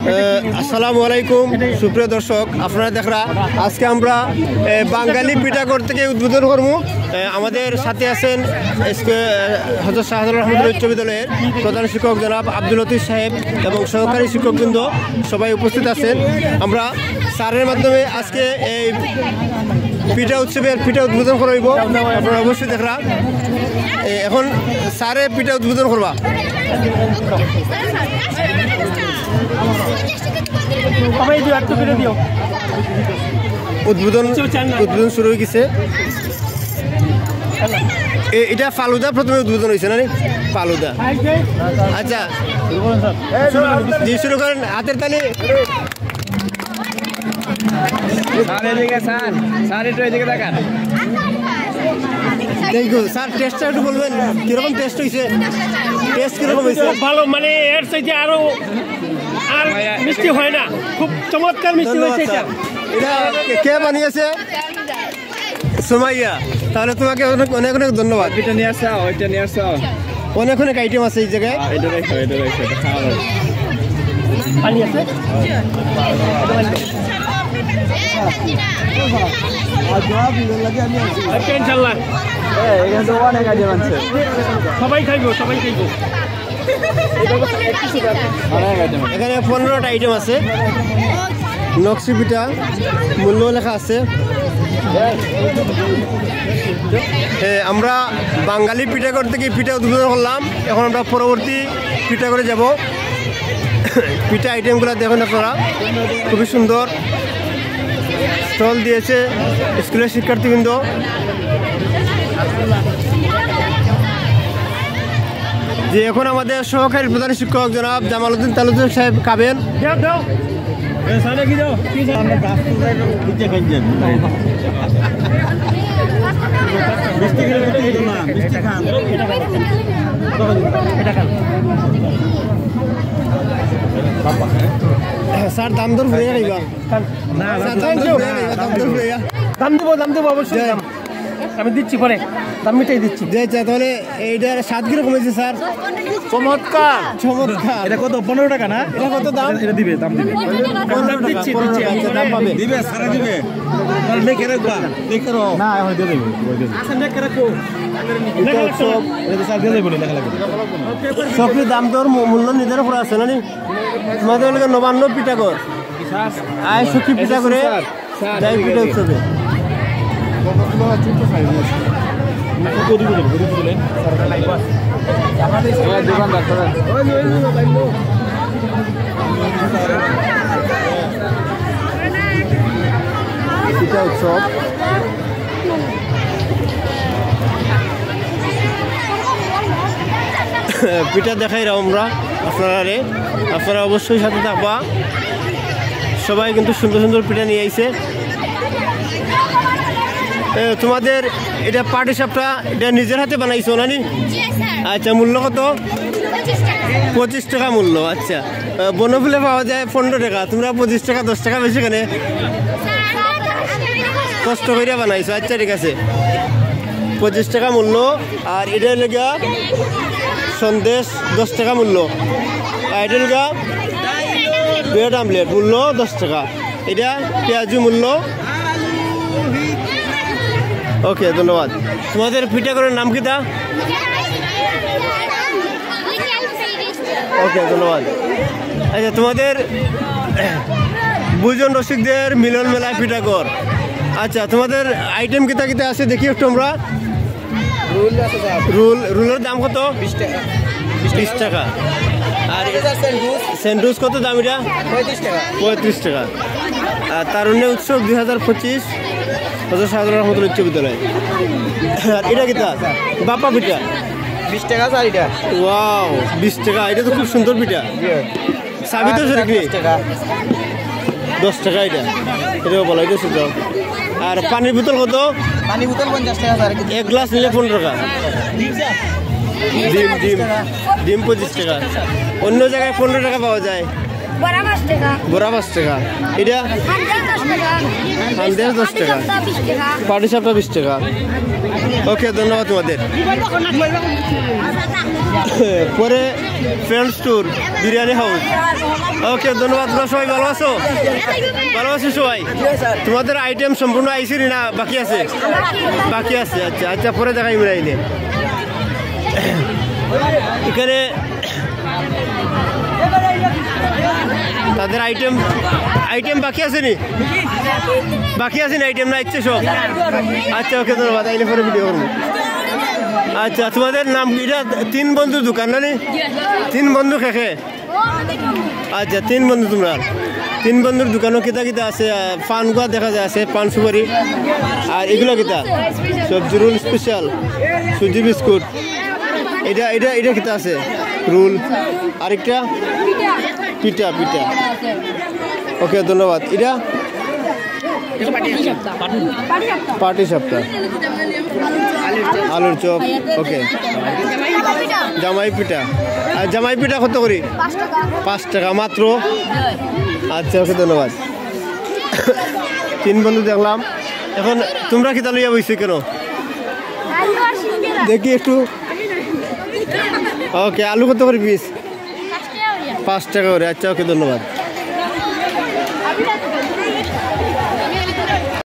আসসালামু আলাইকুম সুপ্রিয় দর্শক, আপনারা দেখরা আজকে আমরা বাঙালি পিঠাগড় থেকে উদ্বোধন করব। আমাদের সাথে আছেন হযরত শাহজালাল রহমতুল্লাহ উচ্চ বিদ্যালয়ের প্রধান শিক্ষক জনাব আব্দুল লতিফ সাহেব এবং সহকারী শিক্ষকবৃন্দ সবাই উপস্থিত আছেন। আমরা স্যারের মাধ্যমে আজকে এই পিঠা উৎসবের পিঠা উদ্বোধন করব। আপনারা অবশ্যই দেখরা এখন স্যারে পিঠা উদ্বোধন করবা। উদ্বোধন শুরু হয়ে গেছে। এটা ফালুদা প্রথমে উদ্বোধন হয়েছে না? ফালুদা। আচ্ছা জি, শুরু করেন। হাতের তালি। স্যার টেস্টটা একটু বলবেন, কিরকম টেস্ট হয়েছে? টেস্ট কিরকম হয়েছে? ভালো, মানে এর চাইতে আরো আর মিষ্টি হয় না, খুব চমৎকার মিষ্টি হয়েছে। এটা কে বানিয়েছে? সুমাইয়া। তাহলে তোমাকে অনেক অনেক অনেক ধন্যবাদ। পিঠা নিয়ে আসা, ওইটা নিয়ে আসা, অনেক অনেক আইটেম আছে এই জায়গায়। এটা রাখো, এটা রাখো, এটা খাওয়া। পানি আছে? ইনশাআল্লাহ এখানে তো অনেক আইটেম আছে, সবাই খাইবো, সবাই খাইবো। এখানে 15টা আইটেম আছে। নকশি পিঠা মূল্য লেখা আছে। আমরা বাঙালি পিঠাগড় থেকে পিঠা উদ্বোধন করলাম। এখন আমরা পরবর্তী পিঠাগড়ে যাব। পিঠা আইটেমগুলো দেখুন আপনারা, খুবই সুন্দর স্টল দিয়েছে স্কুলের শিক্ষার্থীবৃন্দ। যে এখন আমাদের সহকারী প্রধান শিক্ষক জনাব জামালউদ্দিন তালুকদার সাহেব খাবেন। স্যার দাম দর ঘুরে যাইবা? দাম দেবো অবশ্যই। আমি দিচ্ছি, পরে দাম মিটাই দিচ্ছি। তাহলে এইটার স্বাদ কিরকম হয়েছে স্যার? চমৎকার চমৎকার। এটা কত? 15 টাকা না? এটা কত দাম? এটা দিবে, দাম দিবে, দিচ্ছি। দাম পাবে। দিবে, সারা দিবে। দেখে রাখবা, দেখে রাখো না, এখন দিয়ে দেবে। সবকিছু দাম দর মূল্য নির্ধারণ করা আছে না? তোমাদের নবান্ন পিঠাগড় আয় সুখী পিঠা করে যাই পিঠা উৎসবে। পিঠা উৎসব পিঠা দেখাই আমরা আপনারা অবশ্যই সাথে থাকবা। সবাই কিন্তু সুন্দর সুন্দর পিঠা নিয়ে আইছে। তোমাদের এটা পাটি সাপটা এটা নিজের হাতে বানাইছো না? আচ্ছা, মূল্য কত? 25 টাকা মূল্য। আচ্ছা, বনফুলে পাওয়া যায় 15 টাকা, তোমরা 25 টাকা 10 টাকা বেশি কেন? কষ্ট করে বানাইছো। আচ্ছা ঠিক আছে, 25 টাকা মূল্য। আর এটা লেগা সন্দেশ 10 টাকা মূল্য। আর এটা লেগা ব্রেড আমলেট মূল্য 10 টাকা। এটা পেঁয়াজু মূল্য। ওকে, ধন্যবাদ। তোমাদের পিঠাগড়ের নাম কি তা? ওকে, ধন্যবাদ। আচ্ছা, তোমাদের বুজন রসিকদের মিলন মেলা পিঠাগড়। আচ্ছা, তোমাদের আইটেম কিতা কিতা আছে দেখি একটু আমরা। রুলের দাম কত? 20 টাকা। আর স্যান্ডউইচ কত দাম? এটা 35 টাকা। আর তারুণ্য উৎসব 2025 হযরত শাহজালাল রহমতুল্লাহ উচ্চ বিদ্যালয়। আর এটা কিতা? বাপ্পা পিঠা 20 টাকা। স্যার এটা ওয়াও, 20 টাকা। এটা তো খুব সুন্দর পিঠা। সাবিত শরীফ 10 টাকা। এটাও বলো, এটা শুধু। আর পানির বোতল কত? পানি বোতল 50 টাকা স্যার। 1 গ্লাস নিলে 15 টাকা। ডিম 25 টাকা। অন্য জায়গায় 15 টাকা পাওয়া যায়, বড়া 5 টাকা বড়া 5 টাকা এটা সন্দেশ 10 টাকা সন্দেশ 10 টাকা 20 টাকা পাটি সাপটা 20 টাকা ওকে ধন্যবাদ তোমাদের পরে friends tour biryani house okay ধন্যবাদ তোমরা সবাই ভালো আছো ভালো আছো সবাই তোমাদের আইটেম সম্পূর্ণ আইসি না বাকি আছে বাকি আছে আচ্ছা আচ্ছা পরে দেখাই মিলাইলে এখানে তাদের আইটেম বাকি আছে নি আইটেম না ইচ্ছে সব আচ্ছা ওকে ধন্যবাদ আইলে পরে ভিডিও করবো আচ্ছা তোমাদের নাম এটা 3 বন্ধুর দোকান না নি 3 বন্ধু খেখে আচ্ছা 3 বন্ধু তোমরা 3 বন্ধুর দোকানও কিতা কিতা আছে পান গুয়া দেখা যায় আছে পান সুপারি আর এগুলো কিতা সবজি রোল স্পেশাল সুজি বিস্কুট এটা কিতা আছে রোল আরেকটা পিঠা ওকে ধন্যবাদ এটা পাটি সাপটা আলুর চপ ওকে জামাই পিঠা আর জামাই পিঠা কত করি 5 টাকা মাত্র আচ্ছা ওকে ধন্যবাদ 3 বন্ধু দেখলাম এখন তোমরা কিতা লইয়া বইছো কেন দেখি একটু ওকে আলু কত করে পিস 5 টাকা করে আচ্ছা ওকে ধন্যবাদ